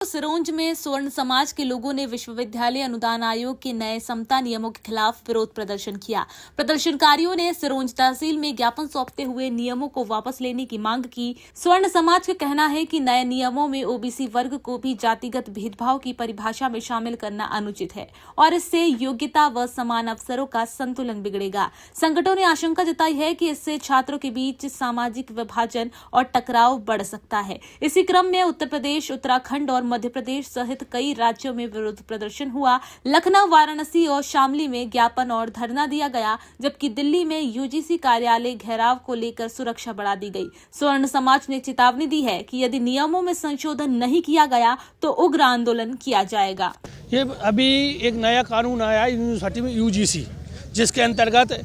सिरोंज में स्वर्ण समाज के लोगों ने विश्वविद्यालय अनुदान आयोग के नए समता नियमों के खिलाफ विरोध प्रदर्शन किया। प्रदर्शनकारियों ने सिरोंज तहसील में ज्ञापन सौंपते हुए नियमों को वापस लेने की मांग की। स्वर्ण समाज का कहना है कि नए नियमों में ओबीसी वर्ग को भी जातिगत भेदभाव की परिभाषा में शामिल करना अनुचित है और इससे योग्यता व समान अवसरों का संतुलन बिगड़ेगा। संगठनों ने आशंका जताई है कि इससे छात्रों के बीच सामाजिक विभाजन और टकराव बढ़ सकता है। इसी क्रम में उत्तर प्रदेश, उत्तराखंड और मध्य प्रदेश सहित कई राज्यों में विरोध प्रदर्शन हुआ। लखनऊ, वाराणसी और शामली में ज्ञापन और धरना दिया गया, जबकि दिल्ली में यूजीसी कार्यालय घेराव को लेकर सुरक्षा बढ़ा दी गई। स्वर्ण समाज ने चेतावनी दी है कि यदि नियमों में संशोधन नहीं किया गया तो उग्र आंदोलन किया जाएगा। ये अभी एक नया कानून आया यूनिवर्सिटी में यूजीसी, जिसके अंतर्गत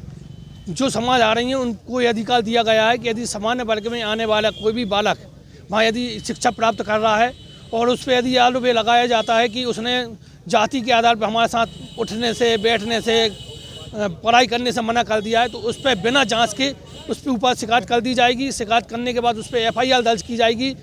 जो समाज आ रही है उनको ये अधिकार दिया गया है कि यदि सामान्य वर्ग में आने वाला कोई भी बालक वहाँ यदि शिक्षा प्राप्त कर रहा है और उस पर यदि आरोप लगाया जाता है कि उसने जाति के आधार पर हमारे साथ उठने से, बैठने से, पढ़ाई करने से मना कर दिया है, तो उस पर बिना जांच के उस पर ऊपर शिकायत कर दी जाएगी। शिकायत करने के बाद उस पर एफआईआर दर्ज की जाएगी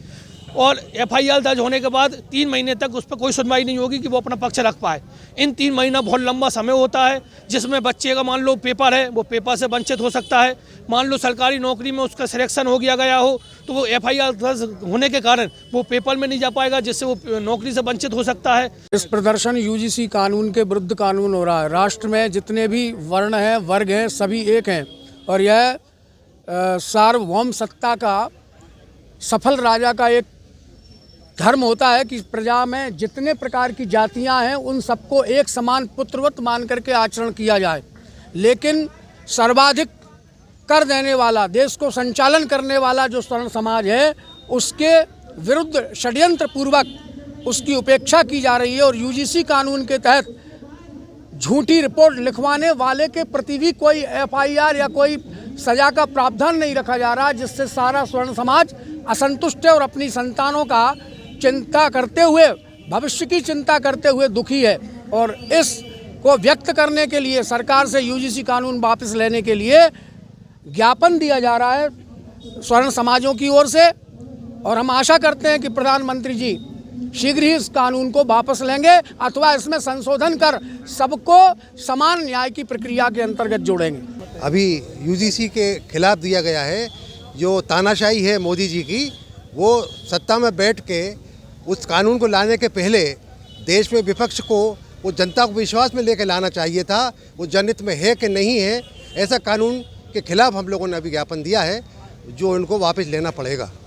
और एफआईआर दर्ज होने के बाद 3 महीने तक उस पर कोई सुनवाई नहीं होगी कि वो अपना पक्ष रख पाए। इन 3 महीना बहुत लंबा समय होता है, जिसमें बच्चे का मान लो पेपर है, वो पेपर से वंचित हो सकता है। मान लो सरकारी नौकरी में उसका सिलेक्शन हो गया हो तो वो एफआईआर दर्ज होने के कारण वो पेपर में नहीं जा पाएगा, जिससे वो नौकरी से वंचित हो सकता है। इस प्रदर्शन यूजीसी कानून के विरुद्ध कानून हो रहा है। राष्ट्र में जितने भी वर्ण हैं, वर्ग हैं, सभी एक हैं और यह सार्वभौम सत्ता का, सफल राजा का एक धर्म होता है कि प्रजा में जितने प्रकार की जातियां हैं उन सबको एक समान पुत्रवत मान करके आचरण किया जाए। लेकिन सर्वाधिक कर देने वाला, देश को संचालन करने वाला जो स्वर्ण समाज है, उसके विरुद्ध षड्यंत्र पूर्वक उसकी उपेक्षा की जा रही है और यूजीसी कानून के तहत झूठी रिपोर्ट लिखवाने वाले के प्रति भी कोई एफआईआर या कोई सजा का प्रावधान नहीं रखा जा रहा, जिससे सारा स्वर्ण समाज असंतुष्ट है और अपनी संतानों का चिंता करते हुए, भविष्य की चिंता करते हुए दुखी है। और इस को व्यक्त करने के लिए सरकार से यूजीसी कानून वापस लेने के लिए ज्ञापन दिया जा रहा है स्वर्ण समाजों की ओर से और हम आशा करते हैं कि प्रधानमंत्री जी शीघ्र ही इस कानून को वापस लेंगे अथवा इसमें संशोधन कर सबको समान न्याय की प्रक्रिया के अंतर्गत जोड़ेंगे। अभी यूजीसी के खिलाफ दिया गया है, जो तानाशाही है मोदी जी की, वो सत्ता में बैठ के उस कानून को लाने के पहले देश में विपक्ष को, वो जनता को विश्वास में लेकर लाना चाहिए था। वो जनहित में है कि नहीं है, ऐसा कानून के खिलाफ हम लोगों ने अभी ज्ञापन दिया है, जो उनको वापस लेना पड़ेगा।